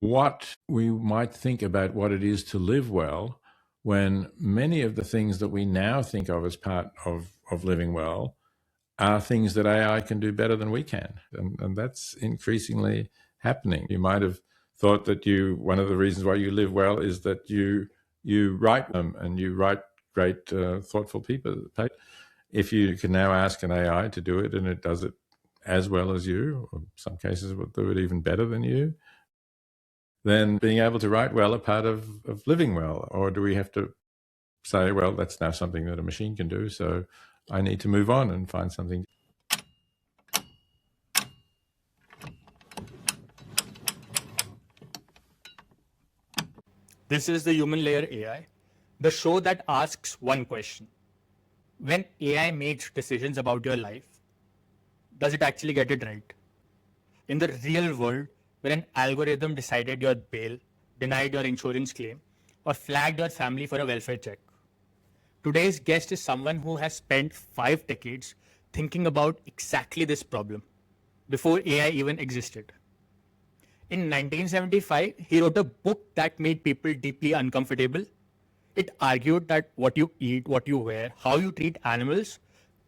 what we might think about what it is to live well, when many of the things that we now think of as part of living well are things that AI can do better than we can. And that's increasingly happening. You might have thought that one of the reasons why you live well is that you write them and you write great, thoughtful people. If you can now ask an AI to do it and it does it as well as you, or in some cases will do it even better than you, then being able to write well are part of living well. Or do we have to say, well, that's now something that a machine can do, so I need to move on and find something. This is the Human Layer AI, the show that asks one question. When AI makes decisions about your life, does it actually get it right? In the real world, when an algorithm decided your bail, denied your insurance claim, or flagged your family for a welfare check. Today's guest is someone who has spent 5 decades thinking about exactly this problem before AI even existed. In 1975, he wrote a book that made people deeply uncomfortable. It argued that what you eat, what you wear, how you treat animals,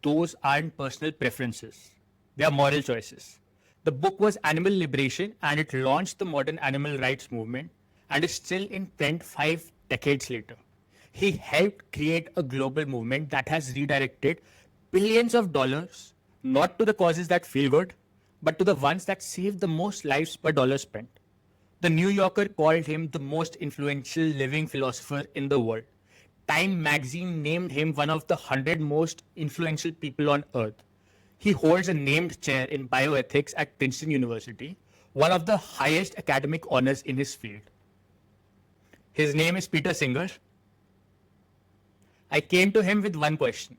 those aren't personal preferences. They are moral choices. The book was Animal Liberation, and it launched the modern animal rights movement and is still in print 5 decades later. He helped create a global movement that has redirected billions of dollars, not to the causes that feel good, but to the ones that save the most lives per dollar spent. The New Yorker called him the most influential living philosopher in the world. Time magazine named him one of the 100 most influential people on earth. He holds a named chair in bioethics at Princeton University, one of the highest academic honors in his field. His name is Peter Singer. I came to him with one question.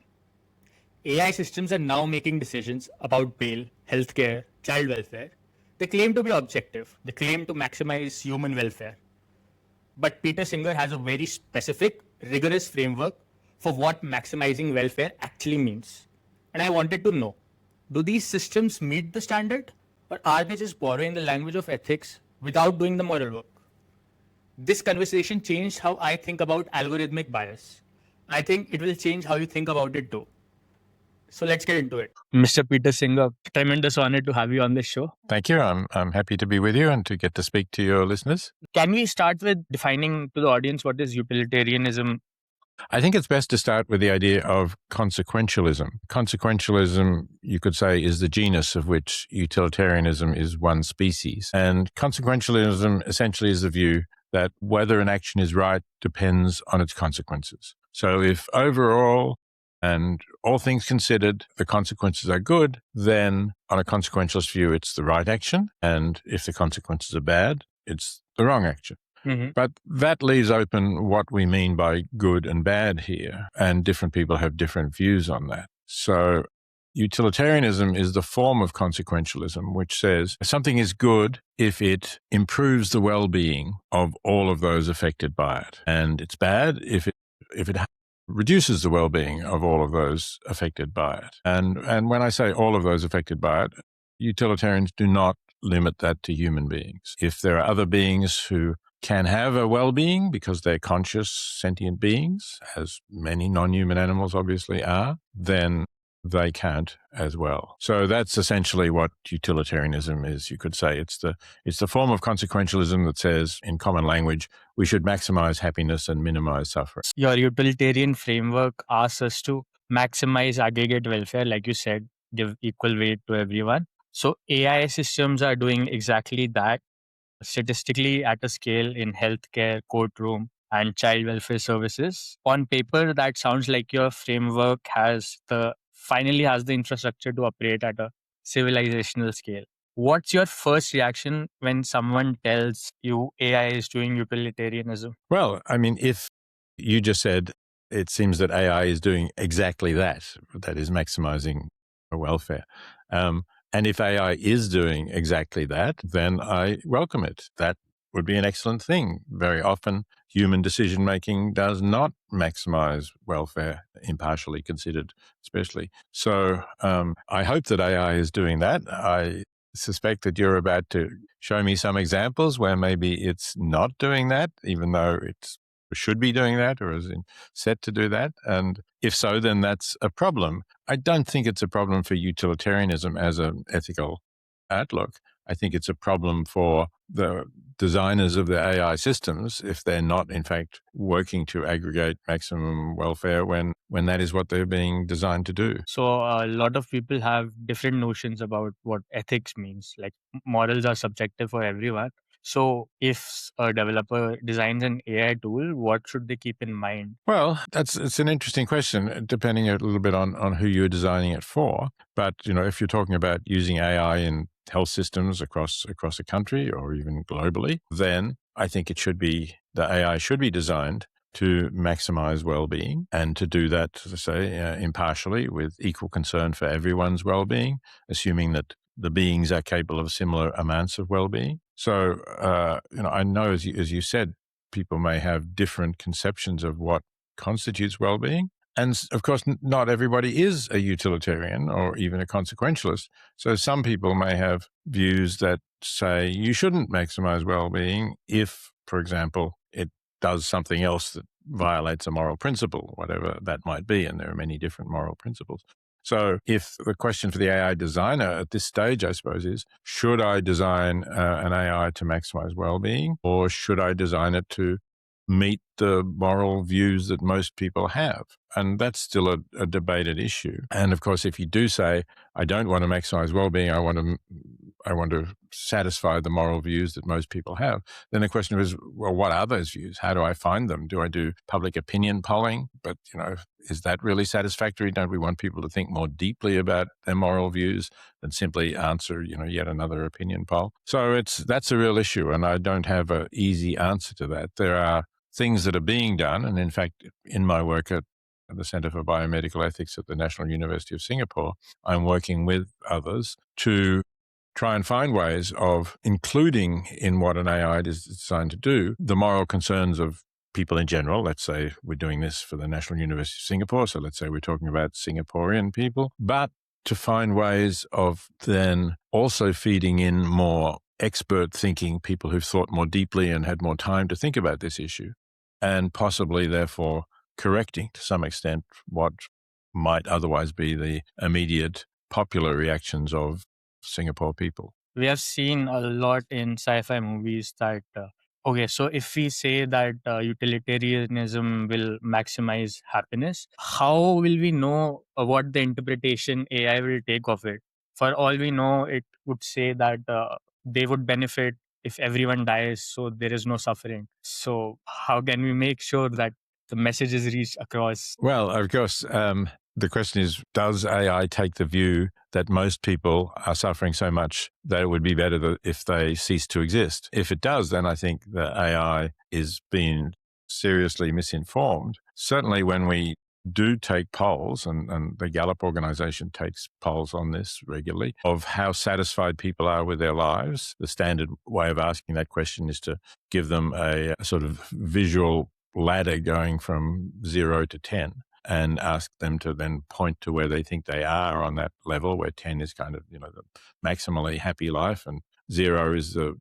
AI systems are now making decisions about bail, healthcare, child welfare. They claim to be objective. They claim to maximize human welfare. But Peter Singer has a very specific, rigorous framework for what maximizing welfare actually means. And I wanted to know, do these systems meet the standard, or are they just borrowing the language of ethics without doing the moral work? This conversation changed how I think about algorithmic bias. I think it will change how you think about it too. So let's get into it. Mr. Peter Singer, tremendous honor to have you on this show. Thank you. I'm happy to be with you and to get to speak to your listeners. Can we start with defining to the audience what is utilitarianism? I think it's best to start with the idea of consequentialism. Consequentialism, you could say, is the genus of which utilitarianism is one species. And consequentialism essentially is the view that whether an action is right depends on its consequences. So if overall and all things considered, the consequences are good, then on a consequentialist view, it's the right action. And if the consequences are bad, it's the wrong action. Mm-hmm. But that leaves open what we mean by good and bad here, and different people have different views on that. So utilitarianism is the form of consequentialism, which says something is good if it improves the well-being of all of those affected by it, and it's bad if it reduces the well-being of all of those affected by it. And when I say all of those affected by it, utilitarians do not limit that to human beings. If there are other beings who can have a well-being because they're conscious, sentient beings, as many non-human animals obviously are, then they can't as well. So that's essentially what utilitarianism is. You could say it's the form of consequentialism that says, in common language, we should maximize happiness and minimize suffering. Your utilitarian framework asks us to maximize aggregate welfare, like you said, give equal weight to everyone. So AI systems are doing exactly that, statistically at a scale in healthcare, courtroom, and child welfare services. On paper, that sounds like your framework finally has the infrastructure to operate at a civilizational scale. What's your first reaction when someone tells you AI is doing utilitarianism? Well, I mean, if you just said it seems that AI is doing exactly that is maximizing welfare. And if AI is doing exactly that, then I welcome it. That would be an excellent thing. Very often, human decision-making does not maximize welfare, impartially considered, especially. So I hope that AI is doing that. I suspect that you're about to show me some examples where maybe it's not doing that, even though it should be doing that or is set to do that. And if so, then that's a problem. I don't think it's a problem for utilitarianism as an ethical outlook. I think it's a problem for the designers of the AI systems if they're not, in fact, working to aggregate maximum welfare when that is what they're being designed to do. So a lot of people have different notions about what ethics means. Like morals are subjective for everyone. So if a developer designs an AI tool, what should they keep in mind? Well, it's an interesting question, depending a little bit on who you're designing it for. But if you're talking about using AI in health systems across a country or even globally, then I think the AI should be designed to maximize well-being and to do that, as I say, impartially with equal concern for everyone's well-being, assuming that the beings are capable of similar amounts of well-being. So, I know, as you said, people may have different conceptions of what constitutes well-being. And of course, not everybody is a utilitarian or even a consequentialist. So some people may have views that say you shouldn't maximize well-being if, for example, it does something else that violates a moral principle, whatever that might be. And there are many different moral principles. So if the question for the AI designer at this stage, I suppose, is, should I design an AI to maximize well-being, or should I design it to meet the moral views that most people have? And that's still a debated issue. And of course, if you do say, I don't want to maximize well-being, I want to satisfy the moral views that most people have, then the question is, well, what are those views? How do I find them? Do I do public opinion polling? But, is that really satisfactory? Don't we want people to think more deeply about their moral views than simply answer, yet another opinion poll? So that's a real issue, and I don't have an easy answer to that. There are things that are being done, and in fact, in my work at the Center for Biomedical Ethics at the National University of Singapore, I'm working with others to try and find ways of including in what an AI is designed to do the moral concerns of people in general. Let's say we're doing this for the National University of Singapore, so let's say we're talking about Singaporean people, but to find ways of then also feeding in more expert thinking, people who've thought more deeply and had more time to think about this issue, and possibly therefore correcting to some extent what might otherwise be the immediate popular reactions of Singapore people. We have seen a lot in sci-fi movies that okay, so if we say that utilitarianism will maximize happiness, how will we know what the interpretation AI will take of it? For all we know, it would say that they would benefit if everyone dies, so there is no suffering. So how can we make sure that the message is reached across? Well, of course, the question is, does AI take the view that most people are suffering so much that it would be better if they cease to exist? If it does, then I think the AI is being seriously misinformed. Certainly when we do take polls, and the Gallup organization takes polls on this regularly, of how satisfied people are with their lives. The standard way of asking that question is to give them a sort of visual ladder going from 0 to 10 and ask them to then point to where they think they are on that level, where 10 is kind of, the maximally happy life and 0 is the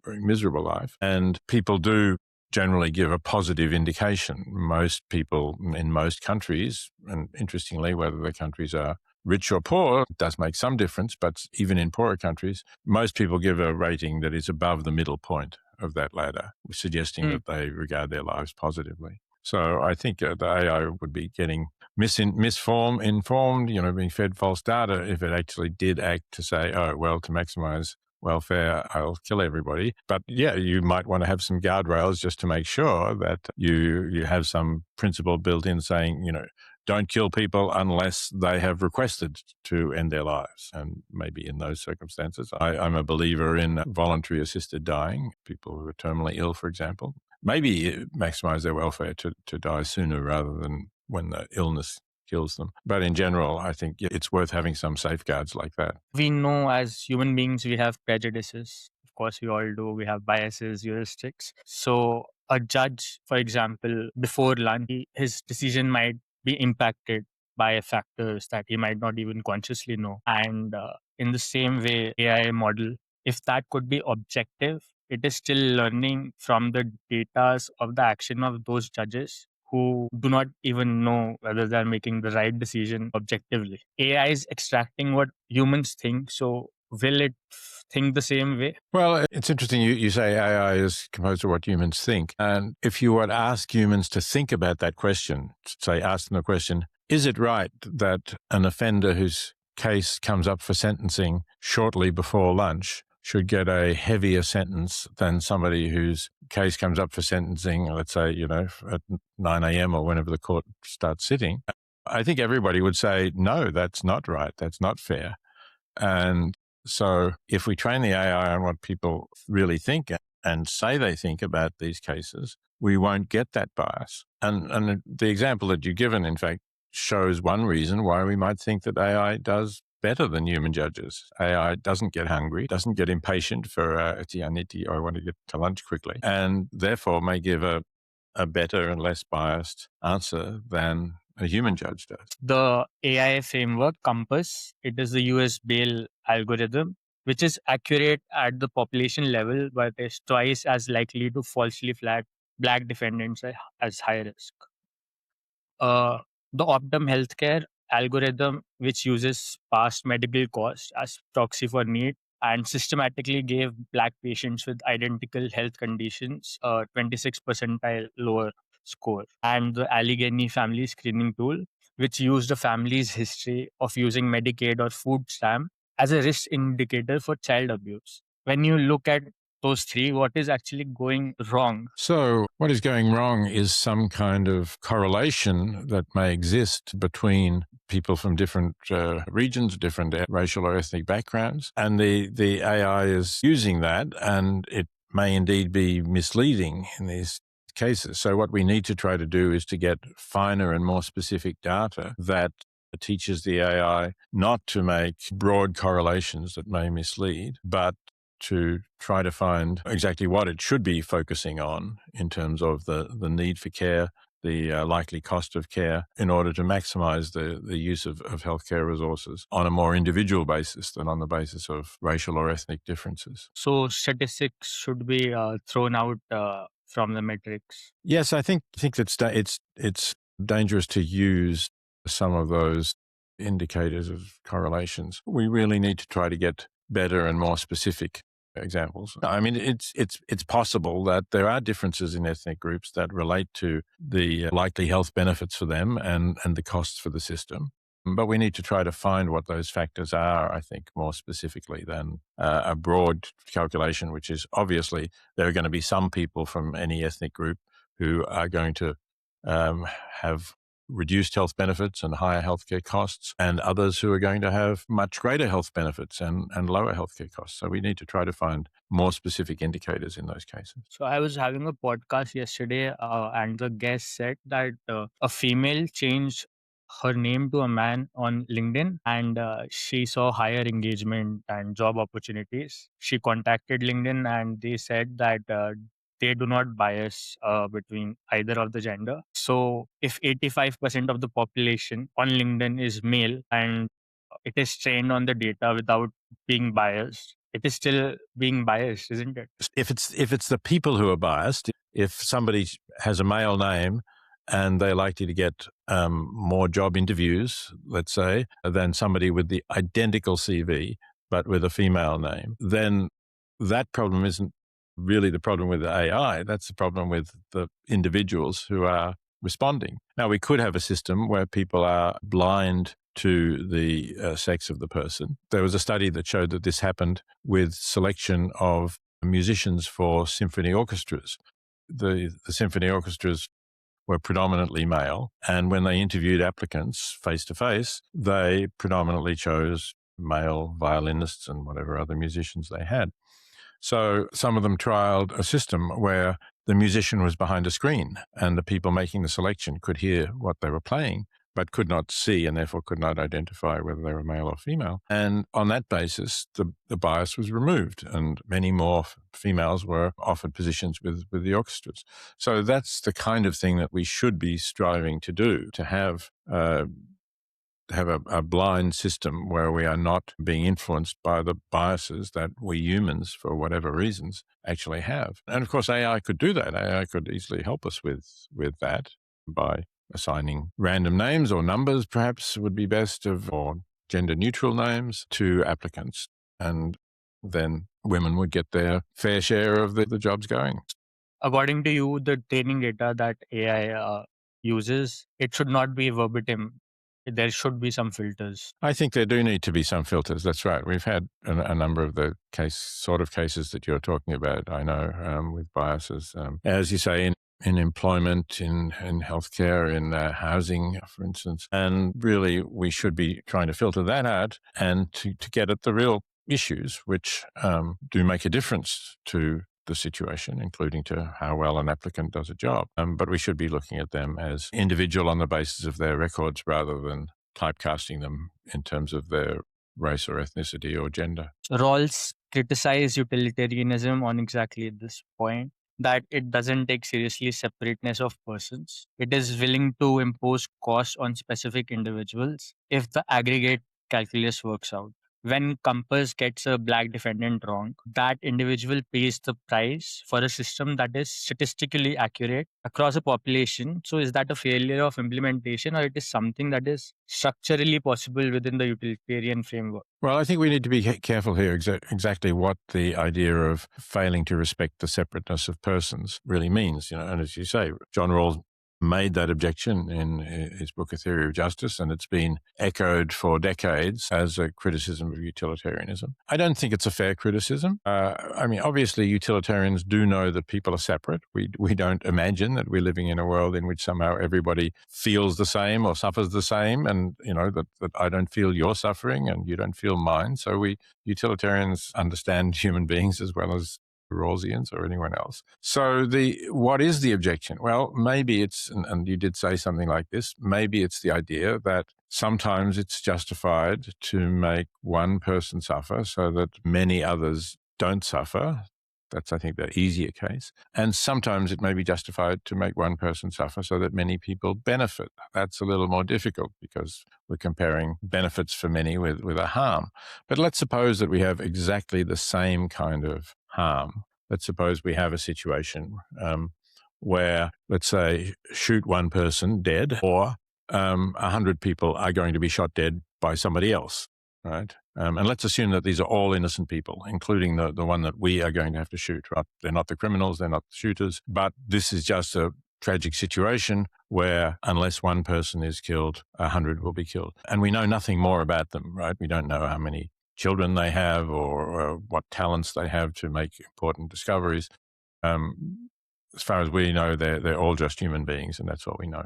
very miserable life. And people do generally give a positive indication. Most people in most countries, and interestingly, whether the countries are rich or poor, it does make some difference, but even in poorer countries, most people give a rating that is above the middle point of that ladder, suggesting that they regard their lives positively. So I think the AI would be getting informed, being fed false data if it actually did act to say, oh, well, to maximize welfare, I'll kill everybody. But yeah, you might want to have some guardrails just to make sure that you have some principle built in saying, don't kill people unless they have requested to end their lives. And maybe in those circumstances, I'm a believer in voluntary assisted dying, people who are terminally ill, for example. Maybe maximize their welfare to die sooner rather than when the illness kills them. But in general, I think it's worth having some safeguards like that. We know as human beings, we have prejudices. Of course, we all do. We have biases, heuristics. So a judge, for example, before lunch, his decision might be impacted by factors that he might not even consciously know. And in the same way AI model, if that could be objective, it is still learning from the data of the action of those judges who do not even know whether they're making the right decision objectively. AI is extracting what humans think, so will it think the same way? Well, it's interesting. You say AI is composed of what humans think. And if you were to ask humans to think about that question, say, ask them the question, is it right that an offender whose case comes up for sentencing shortly before lunch should get a heavier sentence than somebody whose case comes up for sentencing, let's say, at 9 a.m. or whenever the court starts sitting? I think everybody would say, no, that's not right. That's not fair. And so if we train the AI on what people really think and say they think about these cases, we won't get that bias. And the example that you've given, in fact, shows one reason why we might think that AI does better than human judges. AI doesn't get hungry, doesn't get impatient for, I want to get to lunch quickly, and therefore may give a better and less biased answer than a human judge does. The AI framework COMPAS, it is the US bail algorithm, which is accurate at the population level, but is twice as likely to falsely flag black defendants as high risk. The Optum Healthcare algorithm, which uses past medical costs as proxy for need and systematically gave black patients with identical health conditions a 26 percentile lower score. And the Allegheny family screening tool, which used a family's history of using Medicaid or food stamp as a risk indicator for child abuse. When you look at those three, what is actually going wrong? So what is going wrong is some kind of correlation that may exist between people from different regions, different racial or ethnic backgrounds, and the AI is using that, and it may indeed be misleading in these cases. So what we need to try to do is to get finer and more specific data that teaches the AI not to make broad correlations that may mislead, but to try to find exactly what it should be focusing on in terms of the need for care, the likely cost of care, in order to maximize the use of healthcare resources on a more individual basis than on the basis of racial or ethnic differences. So statistics should be thrown out from the metrics. Yes, I think that it's dangerous to use some of those indicators of correlations. We really need to try to get better and more specific examples. I mean, it's possible that there are differences in ethnic groups that relate to the likely health benefits for them and the costs for the system. But we need to try to find what those factors are, I think, more specifically than a broad calculation, which is obviously there are going to be some people from any ethnic group who are going to have reduced health benefits and higher healthcare costs, and others who are going to have much greater health benefits and lower healthcare costs. So we need to try to find more specific indicators in those cases. So I was having a podcast yesterday, and the guest said that a female changed her name to a man on LinkedIn, and she saw higher engagement and job opportunities. She contacted LinkedIn, and they said that they do not bias between either of the gender. So if 85% of the population on LinkedIn is male and it is trained on the data without being biased, it is still being biased, isn't it? If it's the people who are biased, if somebody has a male name and they're likely to get more job interviews, let's say, than somebody with the identical CV but with a female name, then that problem isn't really the problem with the AI. That's the problem with the individuals who are responding. Now, we could have a system where people are blind to the sex of the person. There was a study that showed that this happened with selection of musicians for symphony orchestras. The symphony orchestras were predominantly male, and when they interviewed applicants face-to-face, they predominantly chose male violinists and whatever other musicians they had. So some of them trialed a system where the musician was behind a screen and the people making the selection could hear what they were playing, but could not see and therefore could not identify whether they were male or female. And on that basis, the bias was removed and many more females were offered positions with the orchestras. So that's the kind of thing that we should be striving to do, to have have a blind system where we are not being influenced by the biases that we humans, for whatever reasons, actually have. And of course, AI could do that. AI could easily help us with that by assigning random names or numbers, perhaps would be best, or gender neutral names to applicants. And then women would get their fair share of the jobs going. According to you, the training data that AI uses, it should not be verbatim. There should be some filters. I think there do need to be some filters. That's right. We've had a number of the cases that you're talking about, I know, with biases. As you say, in employment, in healthcare, in housing, for instance. And really, we should be trying to filter that out and to get at the real issues, which do make a difference to the situation, including to how well an applicant does a job. But we should be looking at them as individual on the basis of their records rather than typecasting them in terms of their race or ethnicity or gender. Rawls criticize utilitarianism on exactly this point, that it doesn't take seriously separateness of persons. It is willing to impose costs on specific individuals if the aggregate calculus works out. When COMPAS gets a black defendant wrong, that individual pays the price for a system that is statistically accurate across a population. So is that a failure of implementation, or it is something that is structurally possible within the utilitarian framework? Well, I think we need to be careful here exactly what the idea of failing to respect the separateness of persons really means. And as you say, John Rawls made that objection in his book, A Theory of Justice, and it's been echoed for decades as a criticism of utilitarianism. I don't think it's a fair criticism. Obviously, utilitarians do know that people are separate. We don't imagine that we're living in a world in which somehow everybody feels the same or suffers the same, and, that I don't feel your suffering and you don't feel mine. So utilitarians understand human beings as well as Rawlsians or anyone else. So what is the objection? Well, maybe it's, and you did say something like this, maybe it's the idea that sometimes it's justified to make one person suffer so that many others don't suffer. That's, I think, the easier case. And sometimes it may be justified to make one person suffer so that many people benefit. That's a little more difficult because we're comparing benefits for many with a harm. But let's suppose that we have exactly the same kind of harm. Let's suppose we have a situation where, let's say, shoot one person dead, or 100 people are going to be shot dead by somebody else, right? And let's assume that these are all innocent people, including the one that we are going to have to shoot, right? They're not the criminals, they're not the shooters, but this is just a tragic situation where unless one person is killed, 100 will be killed. And we know nothing more about them, right? We don't know how many children they have or what talents they have to make important discoveries. As far as we know, they're all just human beings, and that's what we know.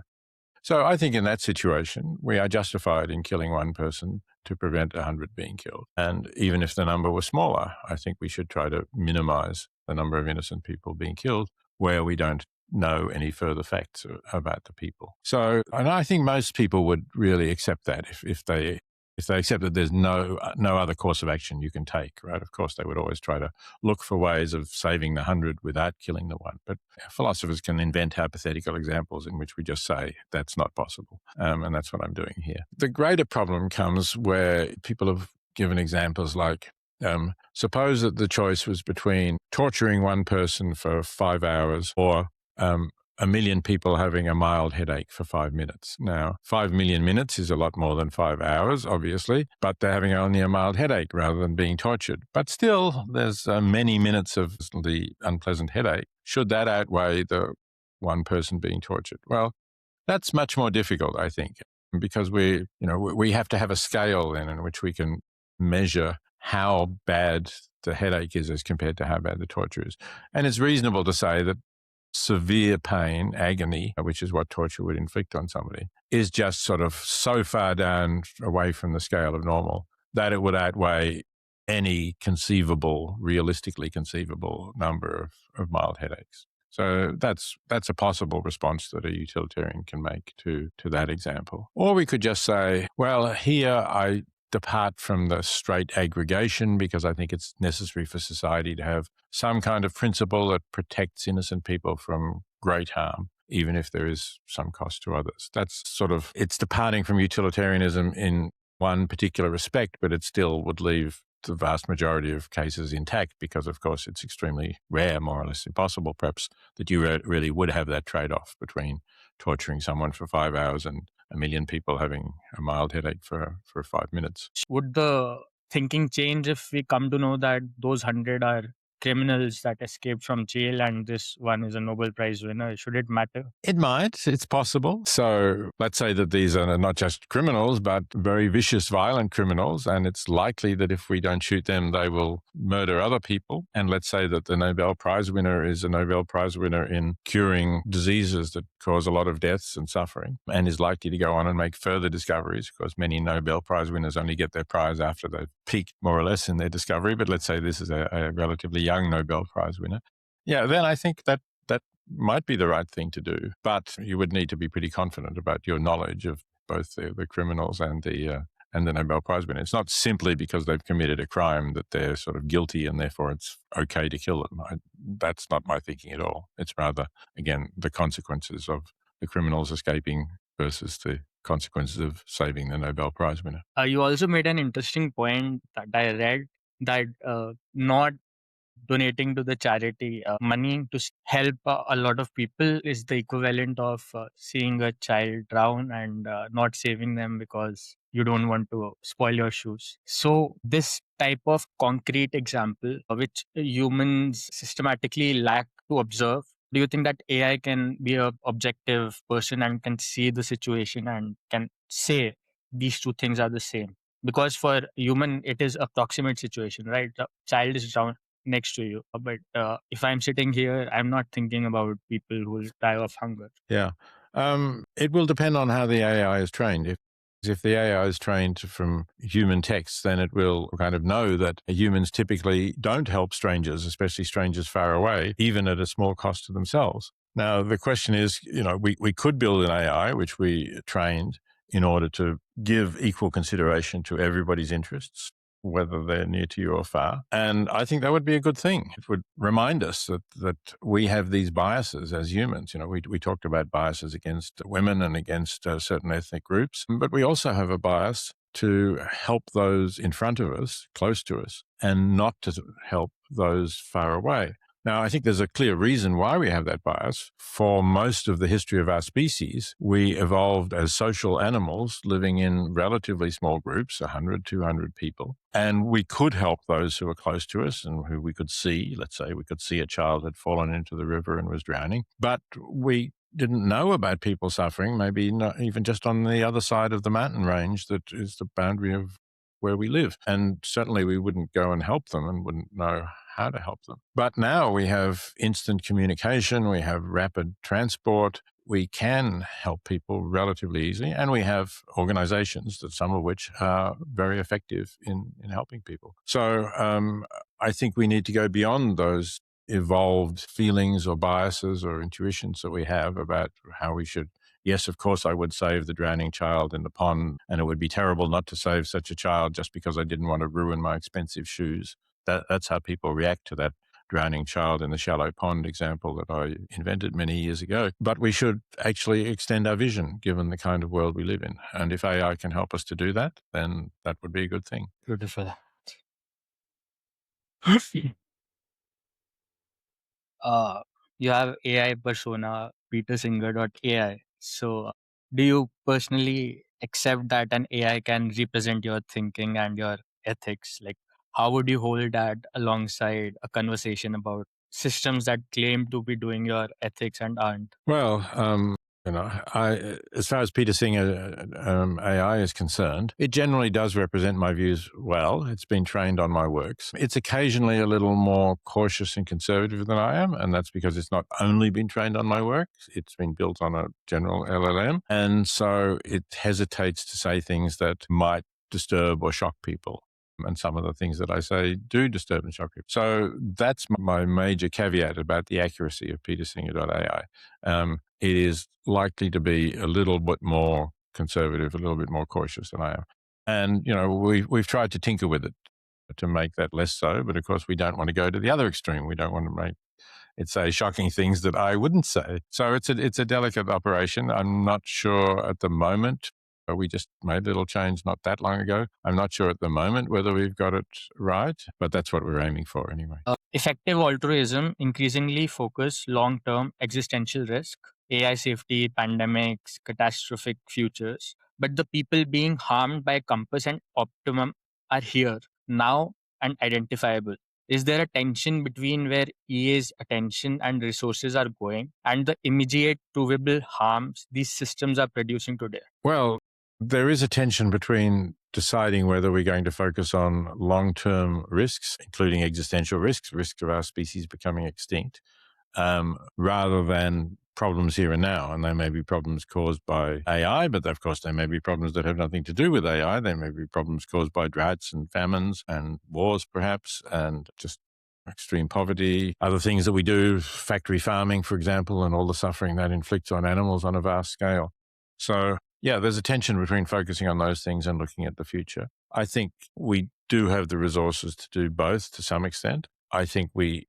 So I think in that situation, we are justified in killing one person to prevent 100 being killed. And even if the number was smaller, I think we should try to minimize the number of innocent people being killed where we don't know any further facts about the people. So, and I think most people would really accept that if they accept that there's no other course of action you can take, right? Of course, they would always try to look for ways of saving the 100 without killing the one. But philosophers can invent hypothetical examples in which we just say that's not possible. And that's what I'm doing here. The greater problem comes where people have given examples like, suppose that the choice was between torturing one person for 5 hours or 1 million people having a mild headache for 5 minutes. Now, 5 million minutes is a lot more than 5 hours, obviously, but they're having only a mild headache rather than being tortured. But still, there's many minutes of the unpleasant headache. Should that outweigh the one person being tortured? Well, that's much more difficult, I think, because we have to have a scale then in which we can measure how bad the headache is as compared to how bad the torture is. And it's reasonable to say that severe pain, agony, which is what torture would inflict on somebody, is just sort of so far down away from the scale of normal that it would outweigh any realistically conceivable number of mild headaches. So that's a possible response that a utilitarian can make to that example. Or we could just say, well, here I depart from the straight aggregation because I think it's necessary for society to have some kind of principle that protects innocent people from great harm, even if there is some cost to others. That's it's departing from utilitarianism in one particular respect, but it still would leave the vast majority of cases intact because, of course, it's extremely rare, more or less impossible, perhaps, that you really would have that trade-off between torturing someone for 5 hours and a million people having a mild headache for 5 minutes. Would the thinking change if we come to know that those 100 are criminals that escaped from jail and this one is a Nobel Prize winner? Should it matter? It might. It's possible. So let's say that these are not just criminals, but very vicious, violent criminals. And it's likely that if we don't shoot them, they will murder other people. And let's say that the Nobel Prize winner is a Nobel Prize winner in curing diseases that cause a lot of deaths and suffering and is likely to go on and make further discoveries. Of course, many Nobel Prize winners only get their prize after they've peaked more or less in their discovery. But let's say this is a relatively young Nobel Prize winner. Yeah, then I think that might be the right thing to do, but you would need to be pretty confident about your knowledge of both the criminals and the Nobel Prize winner. It's not simply because they've committed a crime that they're sort of guilty and therefore it's okay to kill them. That's not my thinking at all. It's rather, again, the consequences of the criminals escaping versus the consequences of saving the Nobel Prize winner. You also made an interesting point that I read that not donating to the charity money to help a lot of people is the equivalent of seeing a child drown and not saving them because you don't want to spoil your shoes. So this type of concrete example, which humans systematically lack to observe, do you think that AI can be an objective person and can see the situation and can say these two things are the same? Because for human, it is a proximate situation, right? The child is drowned next to you. But if I'm sitting here, I'm not thinking about people who will die of hunger. Yeah. It will depend on how the AI is trained. If the AI is trained from human texts, then it will kind of know that humans typically don't help strangers, especially strangers far away, even at a small cost to themselves. Now, the question is, we could build an AI, which we trained in order to give equal consideration to everybody's interests, whether they're near to you or far. And I think that would be a good thing. It would remind us that we have these biases as humans. We talked about biases against women and against certain ethnic groups, but we also have a bias to help those in front of us, close to us, and not to help those far away. Now, I think there's a clear reason why we have that bias. For most of the history of our species, we evolved as social animals living in relatively small groups, 100, 200 people. And we could help those who were close to us and who we could see. Let's say we could see a child had fallen into the river and was drowning. But we didn't know about people suffering, maybe not even just on the other side of the mountain range that is the boundary of where we live. And certainly we wouldn't go and help them and wouldn't know how to help them. But now we have instant communication, we have rapid transport, we can help people relatively easily, and we have organizations, that some of which are very effective in helping people. So I think we need to go beyond those evolved feelings or biases or intuitions that we have about how we should. Yes, of course, I would save the drowning child in the pond, and it would be terrible not to save such a child just because I didn't want to ruin my expensive shoes. That's how people react to that drowning child in the shallow pond example that I invented many years ago. But we should actually extend our vision, given the kind of world we live in. And if AI can help us to do that, then that would be a good thing. Beautiful. You have AI persona, petersinger.ai. So do you personally accept that an AI can represent your thinking and your ethics? Like, how would you hold that alongside a conversation about systems that claim to be doing your ethics and aren't? Well, as far as Peter Singer AI is concerned, it generally does represent my views well. It's been trained on my works. It's occasionally a little more cautious and conservative than I am, and that's because it's not only been trained on my work. It's been built on a general LLM, and so it hesitates to say things that might disturb or shock people. And some of the things that I say do disturb and shock people. So that's my major caveat about the accuracy of petersinger.ai. It is likely to be a little bit more conservative, a little bit more cautious than I am. And, we've tried to tinker with it to make that less so. But of course, we don't want to go to the other extreme. We don't want to make it say shocking things that I wouldn't say. So it's a delicate operation. I'm not sure at the moment. We just made a little change not that long ago. I'm not sure at the moment whether we've got it right, but that's what we're aiming for anyway. Effective altruism increasingly focus long-term existential risk, AI safety, pandemics, catastrophic futures. But the people being harmed by Compass and Optimum are here, now, and identifiable. Is there a tension between where EA's attention and resources are going and the immediate provable harms these systems are producing today? Well, there is a tension between deciding whether we're going to focus on long-term risks, including existential risks of our species becoming extinct, rather than problems here and now. And they may be problems caused by AI, but of course, they may be problems that have nothing to do with AI. They may be problems caused by droughts and famines and wars, perhaps, and just extreme poverty, other things that we do, factory farming, for example, and all the suffering that inflicts on animals on a vast scale. So, yeah, there's a tension between focusing on those things and looking at the future. I think we do have the resources to do both to some extent. I think we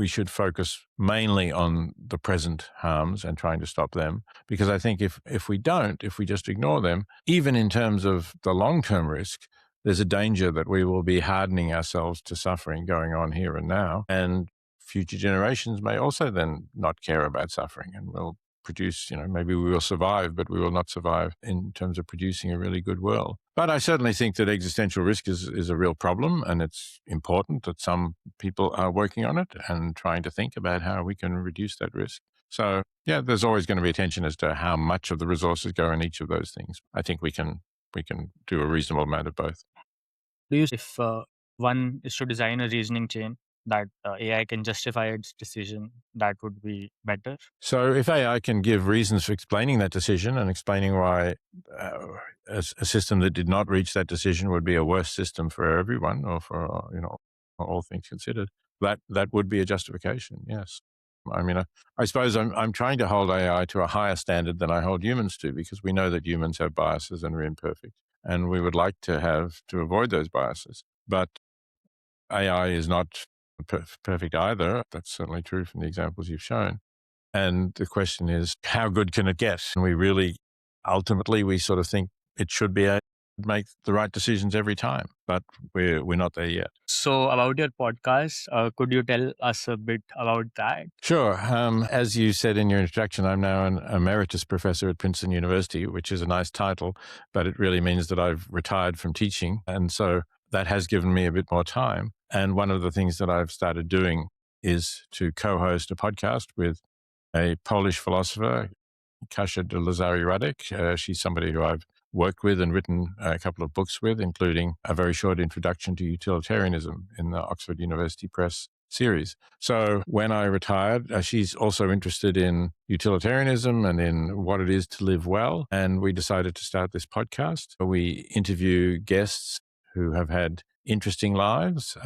should focus mainly on the present harms and trying to stop them, because I think if we just ignore them, even in terms of the long-term risk, there's a danger that we will be hardening ourselves to suffering going on here and now. And future generations may also then not care about suffering and will produce, maybe we will survive, but we will not survive in terms of producing a really good world. But I certainly think that existential risk is a real problem, and it's important that some people are working on it and trying to think about how we can reduce that risk. So, yeah, there's always going to be a tension as to how much of the resources go in each of those things. I think we can do a reasonable amount of both. Do you, if one is to design a reasoning chain that AI can justify its decision, that would be better? So if AI can give reasons for explaining that decision and explaining why a system that did not reach that decision would be a worse system for everyone, or for all things considered, that would be a justification. Yes. I mean, I suppose I'm trying to hold AI to a higher standard than I hold humans to, because we know that humans have biases and are imperfect, and we would like to avoid those biases. But AI is not perfect either. That's certainly true from the examples you've shown. And the question is, how good can it get? And ultimately, we sort of think it should be able to make the right decisions every time, but we're not there yet. So about your podcast, could you tell us a bit about that? Sure. As you said in your introduction, I'm now an emeritus professor at Princeton University, which is a nice title, but it really means that I've retired from teaching. And so that has given me a bit more time. And one of the things that I've started doing is to co-host a podcast with a Polish philosopher, Kasia de Lazary-Radek. She's somebody who I've worked with and written a couple of books with, including a very short introduction to utilitarianism in the Oxford University Press series. So when I retired, she's also interested in utilitarianism and in what it is to live well. And we decided to start this podcast. We interview guests who have had interesting lives.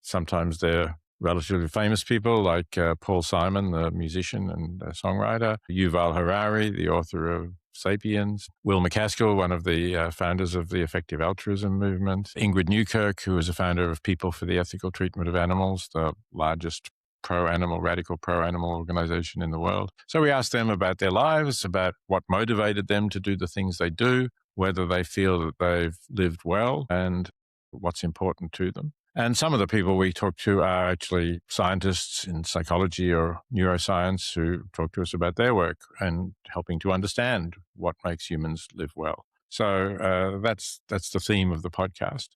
Sometimes they're relatively famous people like Paul Simon, the musician and songwriter, Yuval Harari, the author of Sapiens, Will MacAskill, one of the founders of the effective altruism movement, Ingrid Newkirk, who is a founder of People for the Ethical Treatment of Animals, the largest radical pro-animal organization in the world. So we asked them about their lives, about what motivated them to do the things they do, whether they feel that they've lived well, and what's important to them. And some of the people we talk to are actually scientists in psychology or neuroscience who talk to us about their work and helping to understand what makes humans live well. So that's the theme of the podcast.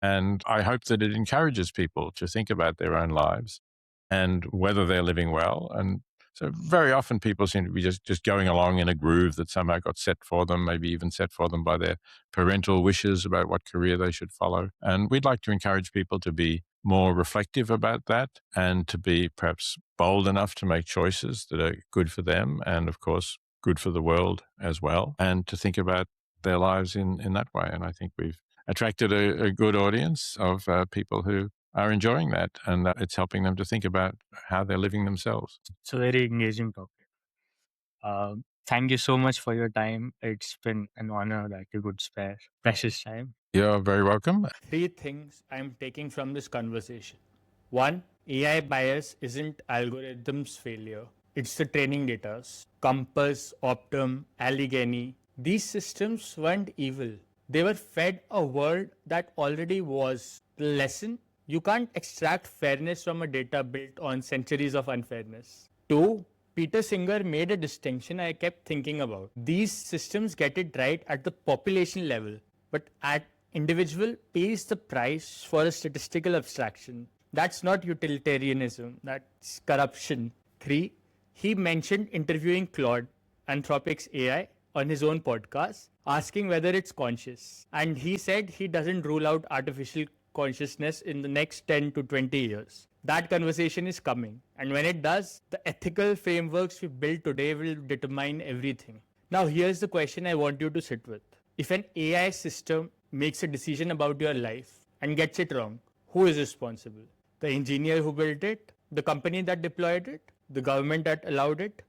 And I hope that it encourages people to think about their own lives and whether they're living well. And so very often people seem to be just going along in a groove that somehow got set for them, maybe even set for them by their parental wishes about what career they should follow. And we'd like to encourage people to be more reflective about that and to be perhaps bold enough to make choices that are good for them and, of course, good for the world as well, and to think about their lives in that way. And I think we've attracted a good audience of people who are enjoying that, and that it's helping them to think about how they're living themselves. It's a very engaging topic. Thank you so much for your time. It's been an honor that you could spare precious time. You're very welcome. 3 things I'm taking from this conversation. One, AI bias isn't algorithms' failure, it's the training data's. COMPAS, Optum, Allegheny, these systems weren't evil. They were fed a world that already was. The lesson, you can't extract fairness from a data built on centuries of unfairness. Two, Peter Singer made a distinction I kept thinking about. These systems get it right at the population level, but at individual pays the price for a statistical abstraction. That's not utilitarianism, that's corruption. 3, he mentioned interviewing Claude, Anthropic's AI, on his own podcast, asking whether it's conscious. And he said he doesn't rule out artificial consciousness in the next 10 to 20 years. That conversation is coming. And when it does, the ethical frameworks we build today will determine everything. Now, here's the question I want you to sit with. If an AI system makes a decision about your life and gets it wrong, who is responsible? The engineer who built it, the company that deployed it, the government that allowed it,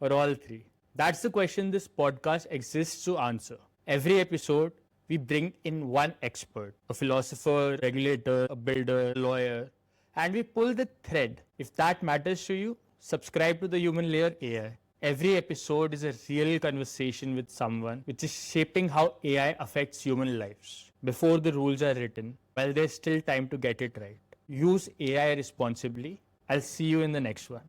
or all three? That's the question this podcast exists to answer. Every episode, we bring in one expert, a philosopher, regulator, a builder, a lawyer, and we pull the thread. If that matters to you, subscribe to the Human Layer AI. Every episode is a real conversation with someone which is shaping how AI affects human lives. Before the rules are written, while there's still time to get it right. Use AI responsibly. I'll see you in the next one.